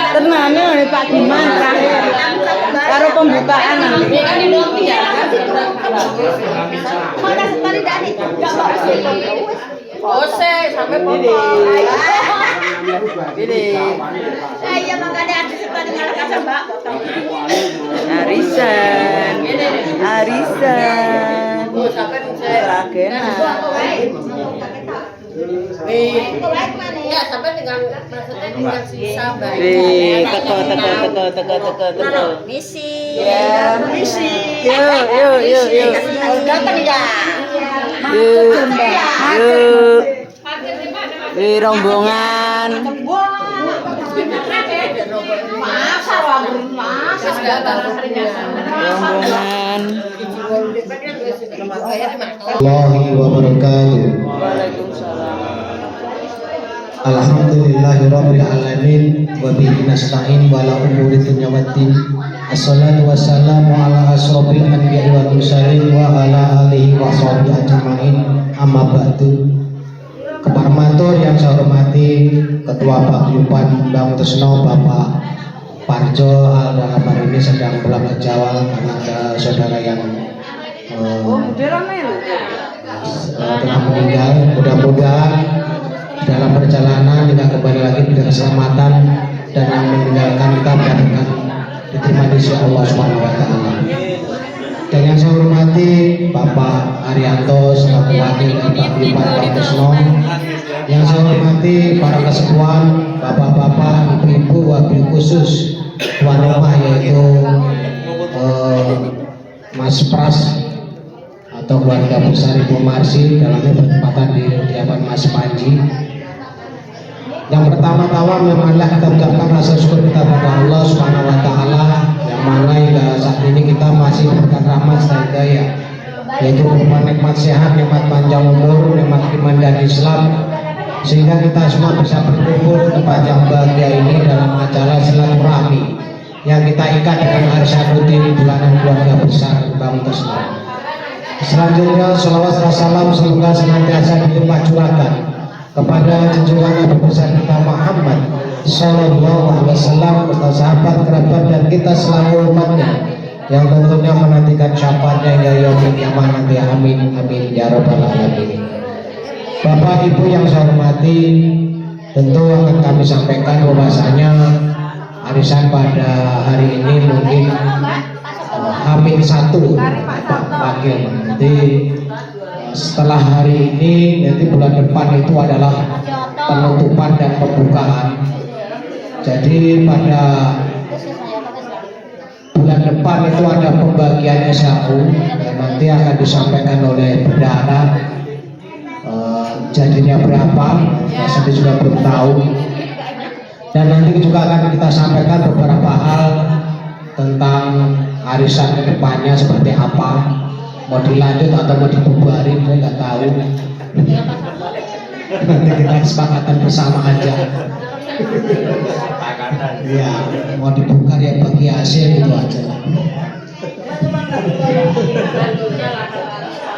Tenane oleh Pak Diman terakhir karo pembukaan nanti. Sampai potong. Saya makanya ada sepatu kalau kata Mbak potong. Arisan. Ya sampai tinggal maksudnya tinggal sisa teko. Misi. Ya, misi. Yuk. Datang ya. Yuk. Di rombongan. Rombongan. Warahmatullahi wabarakatuh. Waalaikumsalam. Alhamdulillahirabbil alamin wa bihi nasta'in wa ala umuri dunya waddin. Assalatu wassalamu ala asrofil anbiya'i wal mursalin wa ala alihi wa sahbihi ajma'in. Amma ba'du. Kepada matur yang saya hormati Ketua Paguyuban Bang Tresno Bapak Parjo dalam hari ini sedang pulang ke Jawa karena ada saudara yang telah meninggal. Mudah-mudahan dalam perjalanan tidak kembali lagi dengan keselamatan dan yang meninggalkan kita mendapatkan diterima di sisi Allah Subhanahu wa taala. Dan yang saya hormati Bapak Arianto selaku wakil Paguyuban Bang Tresno, yang saya hormati para kesepuan, bapak-bapak, ibu-ibu, wabil khusus tuan rumah yaitu Mas Pras atau keluarga besar Ibu Marsi dalam bertepatan di kediaman Mas Panji. Yang pertama-tama memanglah kita ucapkan rasa syukur kita kepada Allah Subhanahu wa taala yang mana hingga saat ini kita masih diberikan rahmat dan daya, yaitu berupa nikmat sehat, nikmat panjang umur, nikmat iman dan Islam, sehingga kita semua bisa berkumpul di tempat yang bahagia ini dalam acara silaturahmi yang kita ikat dengan arisan rutin bulanan keluarga besar Bang Tresno. Selanjutnya salawat dan salam semoga senantiasa dilimpah curahkan kepada junjungan Nabi besar kita Muhammad Sallallahu Alaihi Wasallam beserta sahabat, kerabat dan kita selalu umatnya yang tentunya menantikan syafaatnya hingga yaumil kiamah nanti. Amin amin ya rabbal alamin. Bapak Ibu yang saya hormati, tentu akan kami sampaikan bahwasanya arisan pada hari ini mungkin Hamin 1 Pak Wakil. Nanti setelah hari ini, nanti bulan depan itu adalah penutupan dan pembukaan. Jadi pada bulan depan itu ada pembagian SAU dan nanti akan disampaikan oleh bendahara. Jadinya berapa, saya juga belum tahu. Dan nanti juga akan kita sampaikan beberapa hal tentang arisan kedepannya seperti apa, mau dilanjut atau mau dibubarin, saya nggak tahu. Nanti kita kesepakatan bersama aja. Ya, mau dibuka ya bagi hasil itu aja.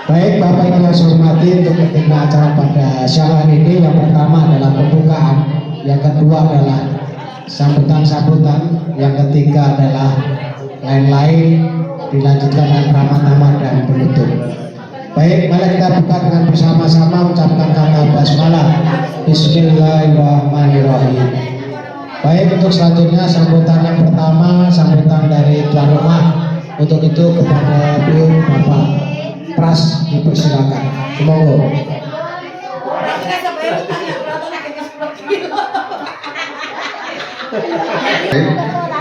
Baik Bapak Ibu yang saya hormati, untuk agenda acara pada siang hari ini yang pertama adalah pembukaan, yang kedua adalah sambutan-sambutan, yang ketiga adalah lain-lain, dilanjutkan dengan ramah-tamah dan penutup. Baik, mari kita buka dengan bersama-sama mengucapkan kata basmalah. Bismillahirrahmanirrahim. Baik, untuk selanjutnya sambutan yang pertama, sambutan dari tuan rumah. Untuk itu kepada beliau Bapak Pras dipersilakan. Semoga.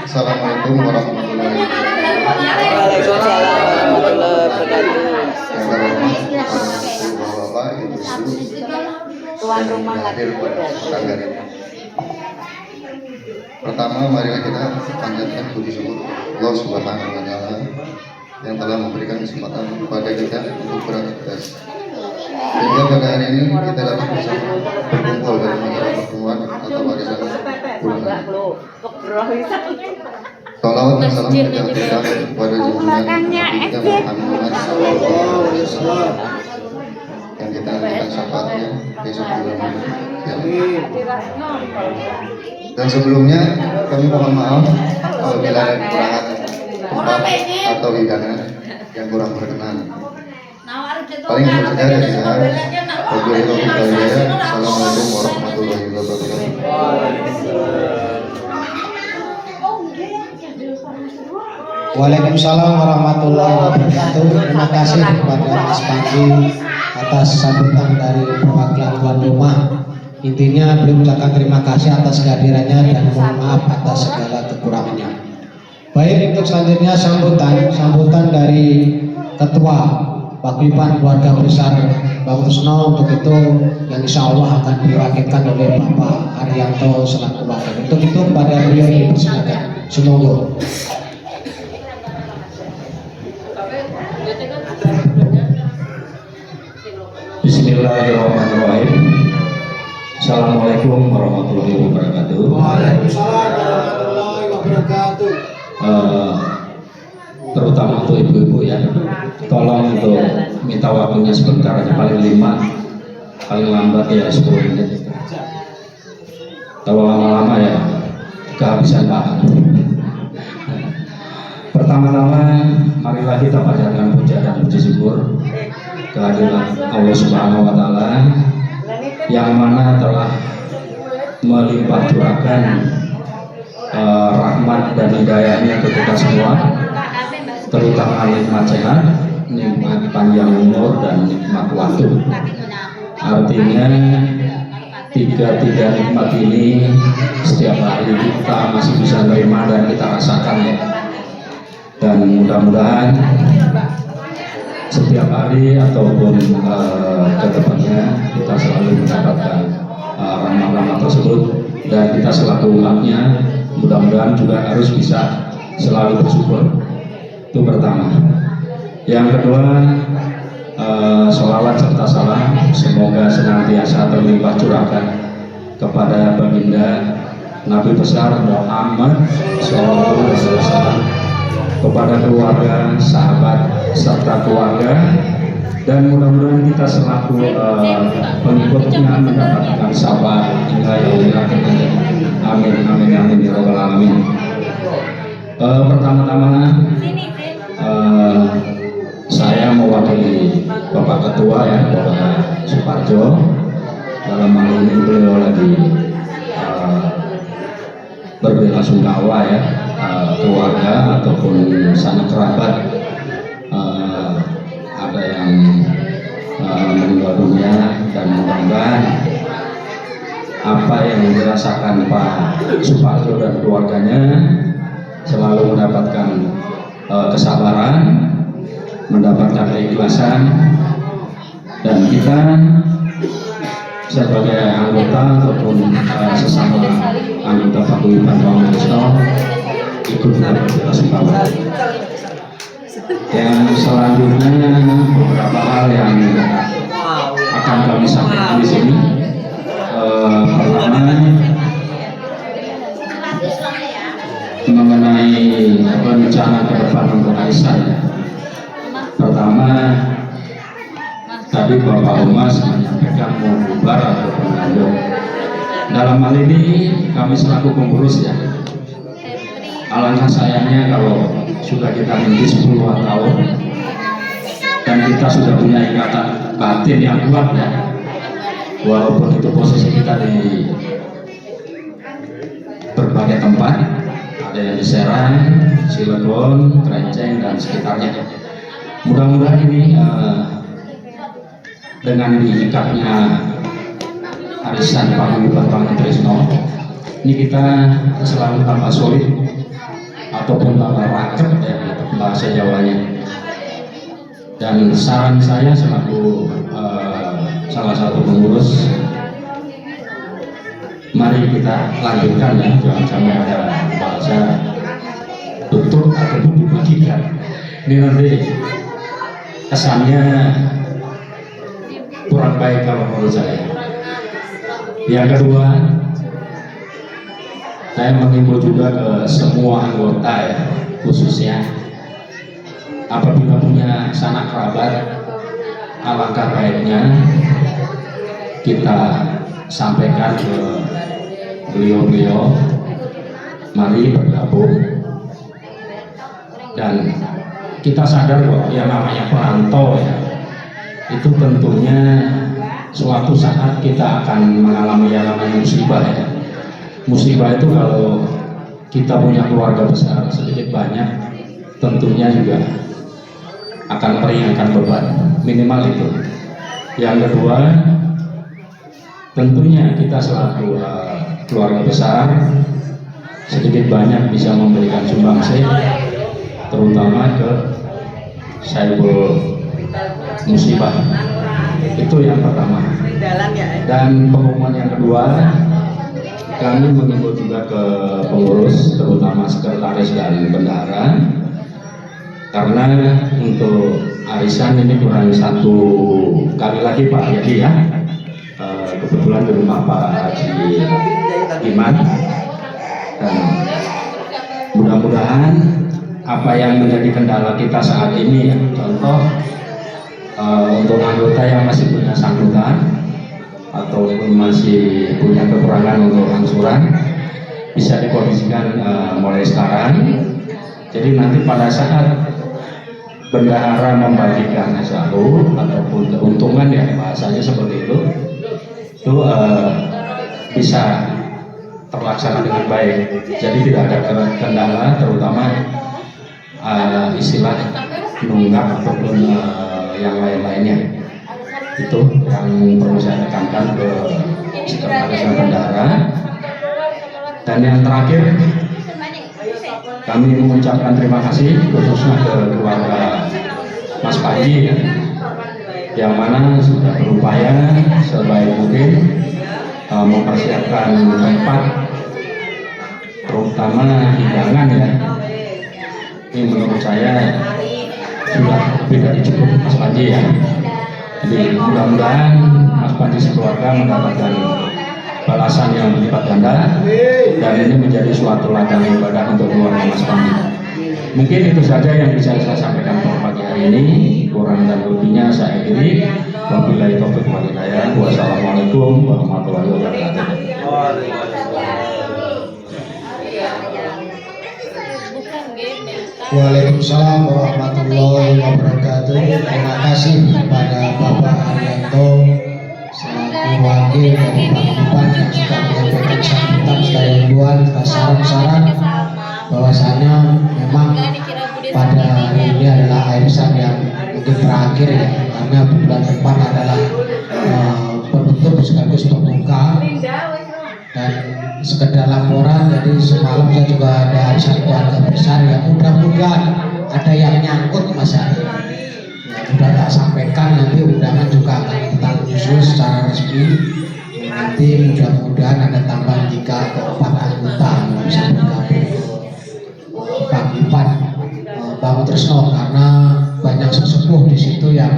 Assalamualaikum warahmatullahi wabarakatuh. Waalaikumsalam warahmatullahi wabarakatuh. Bapak, Ibu, Tuan rumah hadir pada kesempatan hari ini. Pertama, marilah kita panjatkan puji syukur Allah Subhanahu wa taala yang telah memberikan kesempatan kepada kita untuk beraktivitas. Sehingga pada hari ini kita salam kita berikan kepada junjungan Nabi kita Muhammad SAW yang kita nantikan syafaatnya besok bulan dan sebelumnya kami mohon maaf apabila ada kekurangan tempat atau hidangan yang kurang berkenan. Paling itu saja dari saya. Assalamualaikum warahmatullahi wabarakatuh. Waalaikumsalam warahmatullahi wabarakatuh. Terima kasih kepada Mas Panji atas sambutan dari perwakilan tuan rumah. Intinya beliau ucapkan terima kasih atas kehadirannya dan mohon maaf atas segala kekurangannya. Baik, untuk selanjutnya sambutan dari Ketua Paguyuban Keluarga Besar Bang Rusno. Untuk itu yang insya Allah akan diwakilkan oleh Bapak Haryanto selaku wakil. Untuk itu kepada beliau dipersilakan. Semoga. Bismillahirrahmanirrahim. Assalamualaikum warahmatullahi wabarakatuh. Waalaikumsalam warahmatullahi wabarakatuh. Terutama untuk ibu-ibu ya, tolong untuk minta waktunya sebentar aja, paling lambat ya 10 menit. Kalau lama-lama ya kehabisan bahan. Pertama-tama marilah kita panjatkan puja dan puji syukur kehadiran Allah Subhanahu wa Ta'ala yang mana telah melimpah curahkan rahmat dan hidayahnya ke kita semua, terutama nikmat sehat, nikmat panjang umur, dan nikmat waktu. Artinya tiga nikmat ini setiap hari kita masih bisa terima dan kita rasakan ya. Dan mudah-mudahan setiap hari ataupun ke depannya kita selalu mendapatkan rahmat-rahmat tersebut, dan kita selaku umatnya mudah-mudahan juga harus bisa selalu bersyukur. Itu pertama. Yang kedua, sholawat serta salam semoga senantiasa terlimpah curahkan kepada baginda Nabi besar Muhammad SAW, kepada keluarga, sahabat, serta keluarga, dan mudah-mudahan kita selaku pengikutnya mendapatkan sabar hingga yaumil akhir. Amin amin amin ya rabbal alamin. Pertama-tama saya mewakili Bapak Ketua ya, Bapak Suparjo. Dalam hal ini beliau lagi berbelasungkawa ya, keluarga ataupun sanak kerabat ada yang meninggal dunia, dan mudah-mudahan apa yang dirasakan Pak Suparjo dan keluarganya selalu mendapatkan kesabaran, mendapatkan keikhlasan, dan kita sebagai anggota ataupun sesama anggota Paguyuban Bang Rusno ikut bersama. Yang selanjutnya beberapa hal yang akan kami sampaikan di sini. Pertama, mengenai rencana ke depan untuk Aisyah. Pertama, tadi Bapak Humas menyampaikan mau bubar atau lanjut. Dalam hal ini kami selaku pengurus ya, alangkah sayangnya kalau sudah kita merintis puluhan tahun dan kita sudah punya ikatan batin yang kuat ya, walaupun itu posisi kita di berbagai tempat, ada yang di Serang, Cilegon, Krenceng, dan sekitarnya. Mudah-mudahan ini dengan diikatnya arisan Paguyuban Bang Trisno, ini kita selalu tambah solid ataupun tambah raket ya, bahasa Jawanya. Dan saran saya selaku salah satu pengurus, mari kita lanjutkan ya, jangan sampai ada bahasa tutup ataupun dibagikan. Ini nanti kesannya kurang baik kalau menurut saya. Yang kedua, saya mengimbau juga ke semua anggota ya, khususnya apabila punya sanak kerabat, alangkah baiknya kita sampaikan ke beliau-beliau, mari bergabung. Dan kita sadar bahwa yang namanya perantau ya, itu tentunya suatu saat kita akan mengalami yang namanya musibah ya. Musibah itu kalau kita punya keluarga besar sedikit banyak, tentunya juga akan meringankan beban, minimal itu. Yang kedua, tentunya kita selaku keluarga besar sedikit banyak bisa memberikan sumbangsih, terutama ke Saibul Musibah. Itu yang pertama. Dan pengumuman yang kedua, kami mengimbau juga ke pengurus, terutama sekretaris dan bendahara, karena untuk arisan ini kurang 1 kali lagi Pak Yadi ya. Kebetulan di rumah Pak Haji Iman, dan mudah-mudahan apa yang menjadi kendala kita saat ini, contoh untuk anggota yang masih punya sangkutan ataupun masih punya kekurangan untuk angsuran, bisa dikondisikan mulai sekarang. Jadi nanti pada saat bendahara membagikan SAU ataupun keuntungan ya, bahasanya seperti itu bisa terlaksana dengan baik. Jadi tidak ada kendala, terutama istilah nunggak ataupun yang lain-lainnya. Itu yang perlu saya tekankan ke sekretaris dan bendahara. Dan yang terakhir, kami mengucapkan terima kasih khususnya ke keluarga Mas Panji yang mana sudah berupaya sebaik mungkin mempersiapkan tempat, terutama hidangan ya. Ini menurut saya sudah lebih dari cukup Mas Panji ya. Jadi mudah-mudahan Mas Panji sekeluarga mendapatkan balasan yang berlipat ganda, dan ini menjadi suatu ladang ibadah untuk keluarga Mas Panji. Mungkin itu saja yang bisa saya sampaikan pada pagi hari ini. Kurang dan lebihnya saya akhiri. Wabillahi taufiq wal hidayah. Wassalamualaikum warahmatullahi wabarakatuh. Waalaikumsalam warahmatullahi wabarakatuh. Terima kasih kepada Bapak Haryanto selaku wakil dari Paguyuban yang sudah menyampaikan sambutan sekali himbauan atas saran-saran bahwasanya memang pada hari ini adalah arisan yang mungkin terakhir ya, karena bulan depan adalah penutup sekaligus pembuka. Dan sekedar laporan, jadi semalam saya juga ada arisan keluarga besar ya, mudah-mudahan ada yang nyangkut Mas Ari ya, sudah tak sampaikan, nanti undangan juga akan kita usul secara resmi. Nanti mudah-mudahan ada tambahan 3 atau 4 anggota yang bisa bergabung Paguyuban Bang Tresno, karena banyak sesepuh di situ yang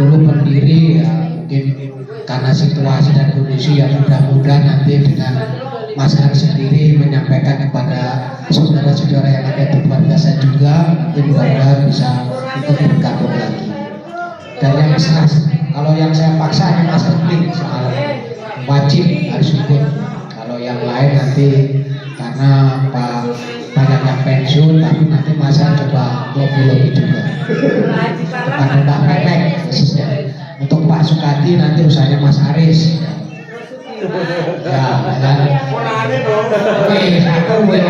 dulu berdiri ya, mungkin karena situasi dan kondisi yang mudah-mudahan nanti dengan Mas Har sendiri menyampaikan kepada saudara-saudara yang ada di keluarga saya juga, nanti mudah-mudahan bisa ikut bergabung lagi. Dan yang jelas, kalau yang saya paksa hanya Mas Erwin semalam, wajib harus ikut. Kalau yang lain nanti karena banyak yang pensiun, tapi nanti Mas Har coba lobby juga. Bukan Mbak Pepek khususnya. Untuk Pak Sukadi nanti usahanya Mas Aris. Ya, kan? Aku wes,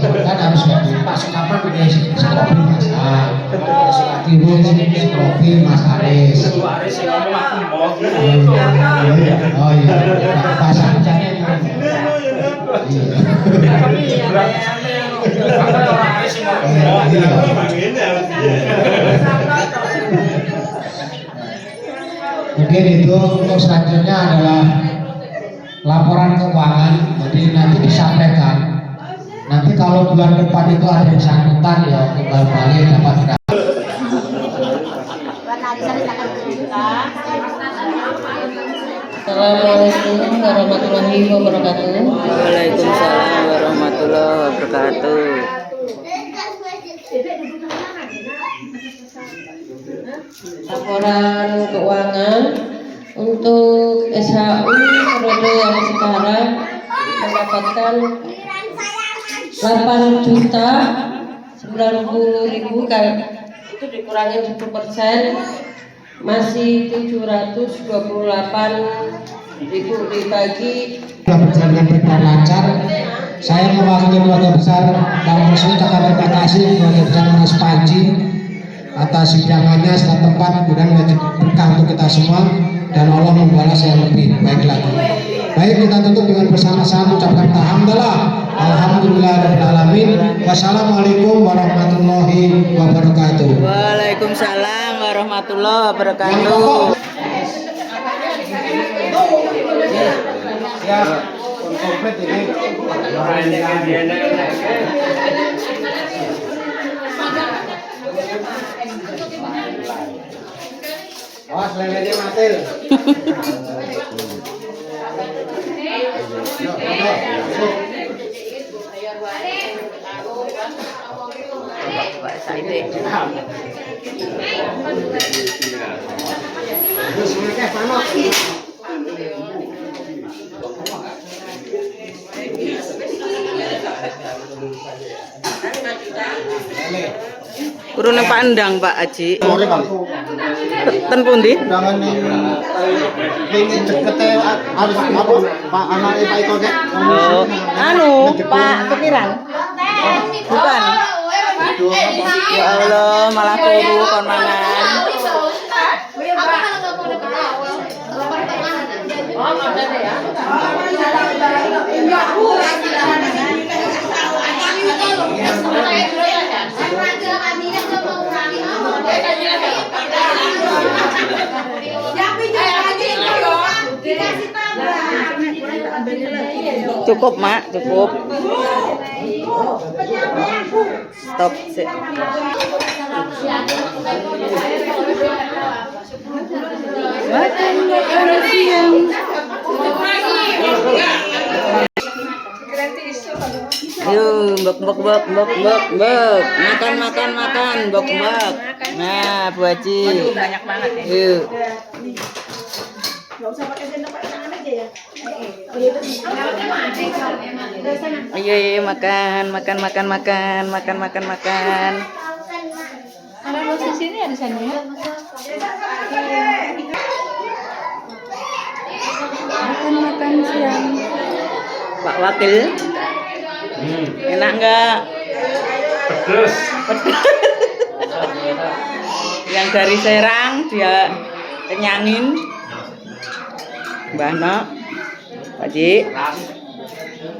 kan harus Pak Sukaman punya Skropi Mas Ar, Pak Sukadi Skropi Mas Aris. Oh iya, Pak Sanjanya Mungkin itu. Untuk selanjutnya adalah laporan keuangan, jadi nanti disampaikan. Nanti kalau bulan depan itu ada yang sangkutan ya tinggal balik dapat berapa. Assalamualaikum warahmatullahi wabarakatuh. Waalaikumsalam warahmatullahi wabarakatuh. Laporan keuangan untuk SHU periode yang sekarang mendapatkan 8.090.000, itu dikurangi 10%, masih 728.000 dibagi. Berjalan dengan berjalan lancar. Saya mewakili keluarga besar dan mengucapkan terima kasih keluarga besar Mas Panji atas hidangannya setelah tempat dan berkah untuk kita semua, dan Allah membalas yang lebih baik lagi. Baik, kita tutup dengan bersama-sama ucapkan alhamdulillah alamin. Wassalamualaikum warahmatullahi wabarakatuh. Waalaikumsalam warahmatullahi wabarakatuh. Ya, komplit ini. Awas lelenya mati. Kurun pandang Pak Haji. Ten pundi? Undangan ning pengin dekete harus apa Pak anake Pak Iko kek. Oh, anu Pak Kepiran. Bukan. Ya Allah, malah turu kon mangan. Cukup Mak, cukup. Stop sih. Makan siang. Yuk, bek. Makan, bek. Nah, Bu Haji. Banyak banget ya. Yuk. Enggak usah pakai sendok, pakai tangan aja ya. Iya, makan. Ada di sini, ada sana ya. Makan siang. Pak Wakil. Enak enggak? Pedes. Yang dari Serang dia kenyangin. Mbah Nok.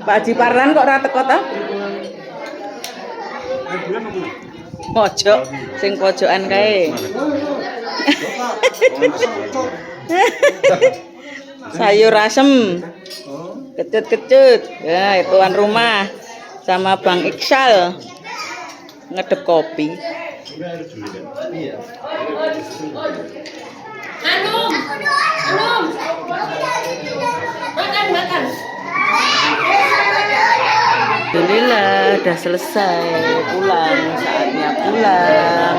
Pak Haji Parlan kok ora teko ta? Pojok, sing pojokan kae. Sayur asem. Kecut. Ya, tuan rumah sama Bang Iksal ngedep kopi. Anum. Makan. Alhamdulillah udah selesai, pulang, saatnya pulang.